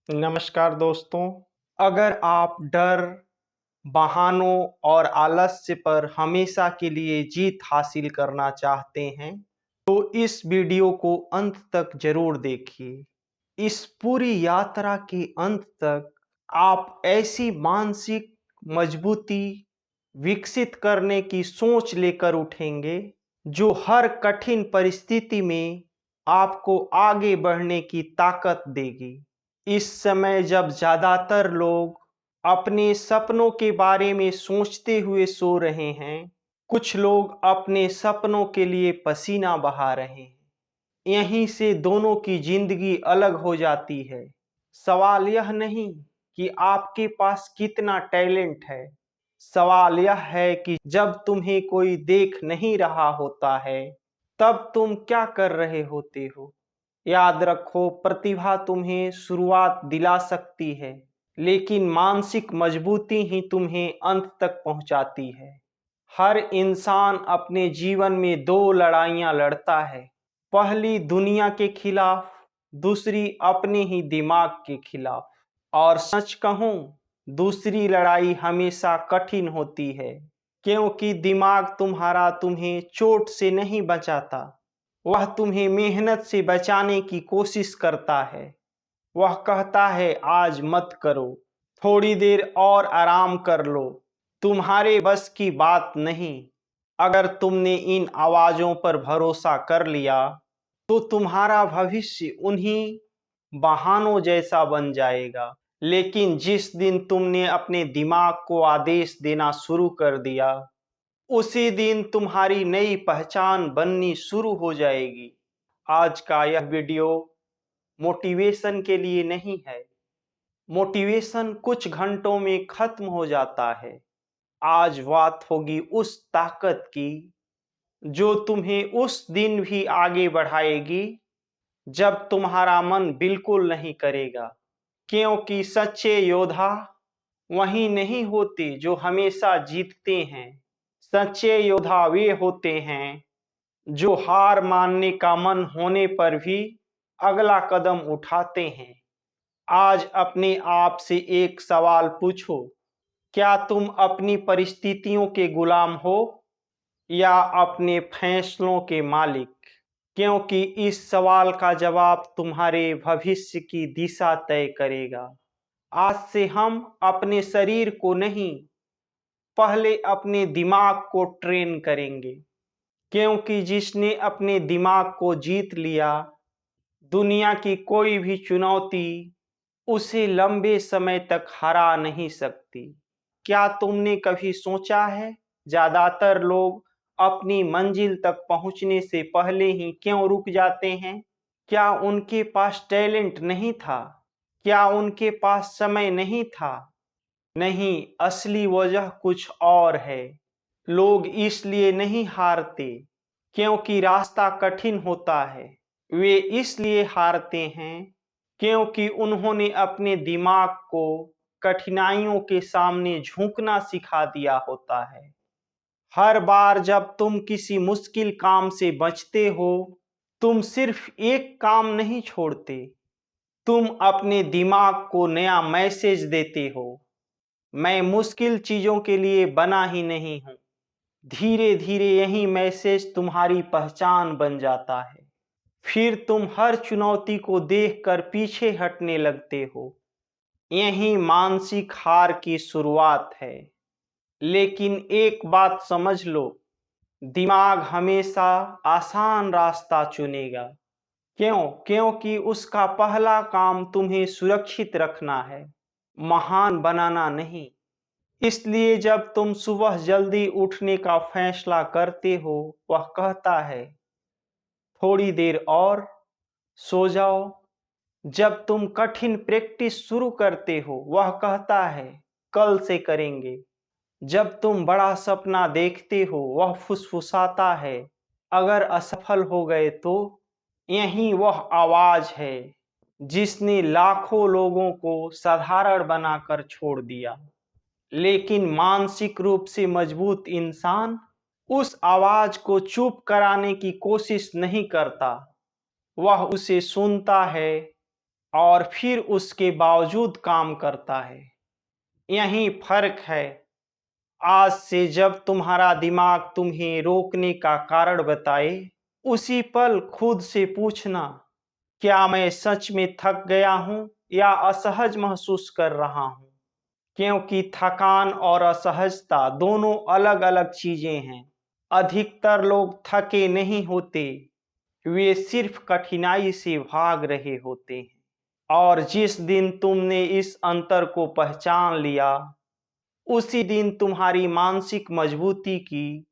नमस्कार दोस्तों। अगर आप डर, बहानों और आलस्य पर हमेशा के लिए जीत हासिल करना चाहते हैं, तो इस वीडियो को अंत तक जरूर देखिए। इस पूरी यात्रा के अंत तक आप ऐसी मानसिक मजबूती विकसित करने की सोच लेकर उठेंगे, जो हर कठिन परिस्थिति में आपको आगे बढ़ने की ताकत देगी। इस समय जब ज़्यादातर लोग अपने सपनों के बारे में सोचते हुए सो रहे हैं, कुछ लोग अपने सपनों के लिए पसीना बहा रहे हैं। यहीं से दोनों की जिंदगी अलग हो जाती है। सवाल यह नहीं कि आपके पास कितना टैलेंट है, सवाल यह है कि जब तुम्हें कोई देख नहीं रहा होता है, तब तुम क्या कर रहे होते हो। याद रखो, प्रतिभा तुम्हें शुरुआत दिला सकती है, लेकिन मानसिक मजबूती ही तुम्हें अंत तक पहुंचाती है। हर इंसान अपने जीवन में दो लड़ाइयां लड़ता है, पहली दुनिया के खिलाफ, दूसरी अपने ही दिमाग के खिलाफ। और सच कहूं, दूसरी लड़ाई हमेशा कठिन होती है, क्योंकि दिमाग तुम्हारा तुम्हें चोट से नहीं बचाता, वह तुम्हें मेहनत से बचाने की कोशिश करता है। वह कहता है आज मत करो, थोड़ी देर और आराम कर लो, तुम्हारे बस की बात नहीं। अगर तुमने इन आवाज़ों पर भरोसा कर लिया, तो तुम्हारा भविष्य उन्हीं बहानों जैसा बन जाएगा। लेकिन जिस दिन तुमने अपने दिमाग को आदेश देना शुरू कर दिया, उसी दिन तुम्हारी नई पहचान बननी शुरू हो जाएगी। आज का यह वीडियो मोटिवेशन के लिए नहीं है। मोटिवेशन कुछ घंटों में खत्म हो जाता है। आज बात होगी उस ताकत की, जो तुम्हें उस दिन भी आगे बढ़ाएगी जब तुम्हारा मन बिल्कुल नहीं करेगा। क्योंकि सच्चे योद्धा वही नहीं होते जो हमेशा जीतते हैं। सच्चे योद्धा वे होते हैं जो हार मानने का मन होने पर भी अगला कदम उठाते हैं। आज अपने आप से एक सवाल पूछो, क्या तुम अपनी परिस्थितियों के गुलाम हो या अपने फैसलों के मालिक? क्योंकि इस सवाल का जवाब तुम्हारे भविष्य की दिशा तय करेगा। आज से हम अपने शरीर को नहीं, पहले अपने दिमाग को ट्रेन करेंगे, क्योंकि जिसने अपने दिमाग को जीत लिया, दुनिया की कोई भी चुनौती उसे लंबे समय तक हरा नहीं सकती। क्या तुमने कभी सोचा है, ज्यादातर लोग अपनी मंजिल तक पहुंचने से पहले ही क्यों रुक जाते हैं? क्या उनके पास टैलेंट नहीं था? क्या उनके पास समय नहीं था? नहीं, असली वजह कुछ और है। लोग इसलिए नहीं हारते क्योंकि रास्ता कठिन होता है, वे इसलिए हारते हैं क्योंकि उन्होंने अपने दिमाग को कठिनाइयों के सामने झुकना सिखा दिया होता है। हर बार जब तुम किसी मुश्किल काम से बचते हो, तुम सिर्फ एक काम नहीं छोड़ते, तुम अपने दिमाग को नया मैसेज देते हो, मैं मुश्किल चीजों के लिए बना ही नहीं हूं। धीरे धीरे यही मैसेज तुम्हारी पहचान बन जाता है। फिर तुम हर चुनौती को देखकर पीछे हटने लगते हो। यही मानसिक हार की शुरुआत है। लेकिन एक बात समझ लो, दिमाग हमेशा आसान रास्ता चुनेगा। क्यों? क्योंकि उसका पहला काम तुम्हें सुरक्षित रखना है, महान बनाना नहीं। इसलिए जब तुम सुबह जल्दी उठने का फैसला करते हो, वह कहता है थोड़ी देर और सो जाओ। जब तुम कठिन प्रैक्टिस शुरू करते हो, वह कहता है कल से करेंगे। जब तुम बड़ा सपना देखते हो, वह फुसफुसाता है अगर असफल हो गए तो। यही वह आवाज है जिसने लाखों लोगों को साधारण बनाकर छोड़ दिया। लेकिन मानसिक रूप से मजबूत इंसान उस आवाज को चुप कराने की कोशिश नहीं करता। वह उसे सुनता है, और फिर उसके बावजूद काम करता है। यही फर्क है। आज से जब तुम्हारा दिमाग तुम्हें रोकने का कारण बताए, उसी पल खुद से पूछना, क्या मैं सच में थक गया हूं या असहज महसूस कर रहा हूं? क्योंकि थकान और असहजता दोनों अलग अलग चीजें हैं। अधिकतर लोग थके नहीं होते, वे सिर्फ कठिनाई से भाग रहे होते हैं। और जिस दिन तुमने इस अंतर को पहचान लिया, उसी दिन तुम्हारी मानसिक मजबूती की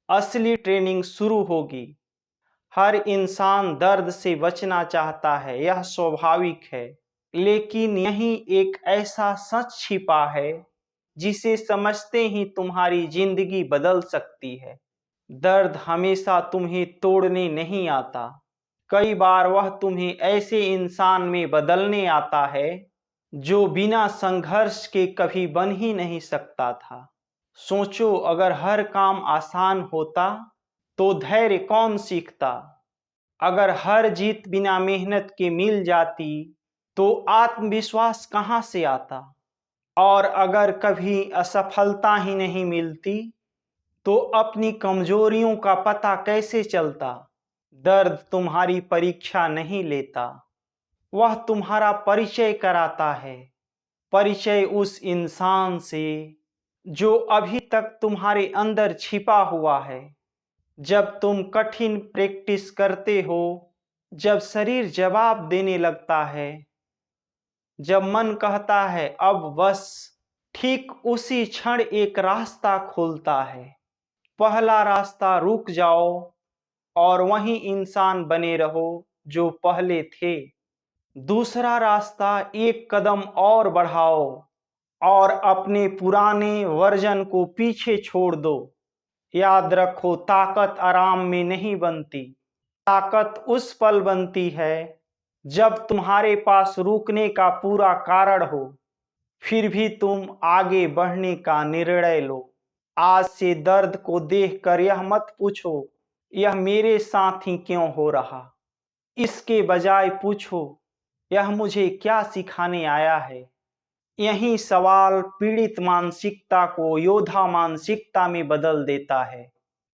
असली ट्रेनिंग शुरू होगी। हर इंसान दर्द से बचना चाहता है, यह स्वाभाविक है। लेकिन यही एक ऐसा सच छिपा है जिसे समझते ही तुम्हारी जिंदगी बदल सकती है। दर्द हमेशा तुम्हें तोड़ने नहीं आता। कई बार वह तुम्हें ऐसे इंसान में बदलने आता है जो बिना संघर्ष के कभी बन ही नहीं सकता था। सोचो, अगर हर काम आसान होता तो धैर्य कौन सीखता? अगर हर जीत बिना मेहनत के मिल जाती तो आत्मविश्वास कहाँ से आता? और अगर कभी असफलता ही नहीं मिलती तो अपनी कमजोरियों का पता कैसे चलता? दर्द तुम्हारी परीक्षा नहीं लेता, वह तुम्हारा परिचय कराता है। परिचय उस इंसान से जो अभी तक तुम्हारे अंदर छिपा हुआ है। जब तुम कठिन प्रैक्टिस करते हो, जब शरीर जवाब देने लगता है, जब मन कहता है अब बस, ठीक उसी क्षण एक रास्ता खुलता है। पहला रास्ता रुक जाओ और वही इंसान बने रहो जो पहले थे। दूसरा रास्ता एक कदम और बढ़ाओ और अपने पुराने वर्जन को पीछे छोड़ दो। याद रखो, ताकत आराम में नहीं बनती। ताकत उस पल बनती है जब तुम्हारे पास रुकने का पूरा कारण हो, फिर भी तुम आगे बढ़ने का निर्णय लो। आज से दर्द को देखकर यह मत पूछो, यह मेरे साथ ही क्यों हो रहा। इसके बजाय पूछो, यह मुझे क्या सिखाने आया है। यही सवाल पीड़ित मानसिकता को योद्धा मानसिकता में बदल देता है।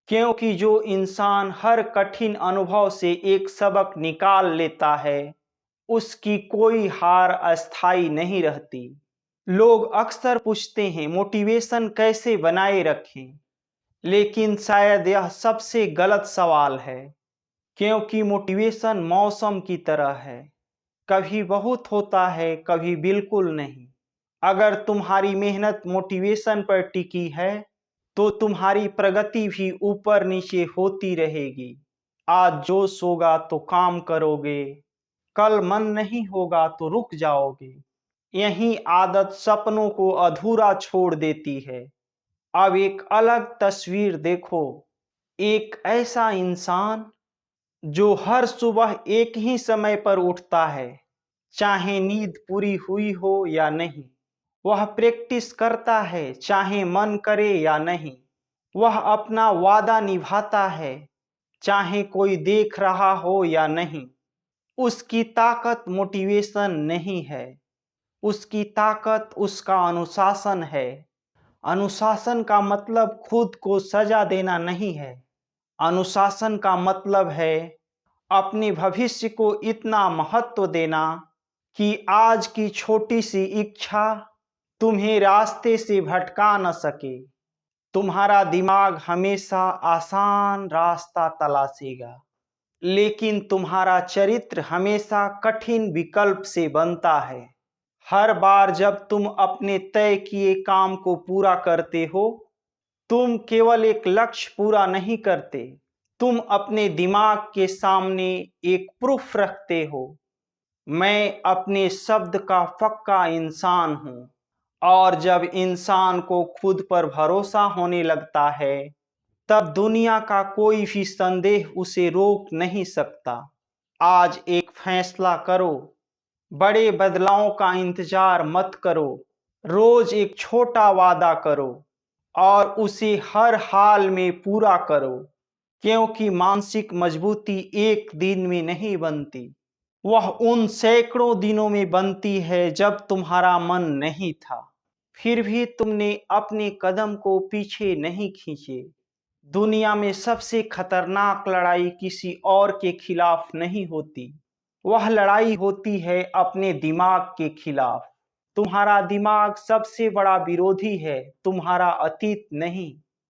क्योंकि जो इंसान हर कठिन अनुभव से एक सबक निकाल लेता है, उसकी कोई हार अस्थायी नहीं रहती। लोग अक्सर पूछते हैं मोटिवेशन कैसे बनाए रखें, लेकिन शायद यह सबसे गलत सवाल है। क्योंकि मोटिवेशन मौसम की तरह है, कभी बहुत होता है, कभी बिल्कुल नहीं। अगर तुम्हारी मेहनत मोटिवेशन पर टिकी है तो तुम्हारी प्रगति भी ऊपर नीचे होती रहेगी। आज जोश होगा तो काम करोगे, कल मन नहीं होगा तो रुक जाओगे। यही आदत सपनों को अधूरा छोड़ देती है। अब एक अलग तस्वीर देखो, एक ऐसा इंसान जो हर सुबह एक ही समय पर उठता है, चाहे नींद पूरी हुई हो या नहीं। वह प्रैक्टिस करता है चाहे मन करे या नहीं। वह अपना वादा निभाता है चाहे कोई देख रहा हो या नहीं। उसकी ताकत मोटिवेशन नहीं है, उसकी ताकत उसका अनुशासन है। अनुशासन का मतलब खुद को सजा देना नहीं है। अनुशासन का मतलब है अपने भविष्य को इतना महत्व देना कि आज की छोटी सी इच्छा तुम्हें रास्ते से भटका न सके। तुम्हारा दिमाग हमेशा आसान रास्ता तलाशेगा, लेकिन तुम्हारा चरित्र हमेशा कठिन विकल्प से बनता है। हर बार जब तुम अपने तय किए काम को पूरा करते हो, तुम केवल एक लक्ष्य पूरा नहीं करते, तुम अपने दिमाग के सामने एक प्रूफ रखते हो। मैं अपने शब्द का पक्का इंसान हूँ। और जब इंसान को खुद पर भरोसा होने लगता है, तब दुनिया का कोई भी संदेह उसे रोक नहीं सकता। आज एक फैसला करो, बड़े बदलावों का इंतजार मत करो। रोज एक छोटा वादा करो और उसे हर हाल में पूरा करो। क्योंकि मानसिक मजबूती एक दिन में नहीं बनती, वह उन सैकड़ों दिनों में बनती है जब तुम्हारा मन नहीं था, फिर भी तुमने अपने कदम को पीछे नहीं खींचे। दुनिया में सबसे खतरनाक लड़ाई किसी और के खिलाफ नहीं होती, वह लड़ाई होती है अपने दिमाग के खिलाफ। तुम्हारा दिमाग सबसे बड़ा विरोधी है, तुम्हारा अतीत नहीं।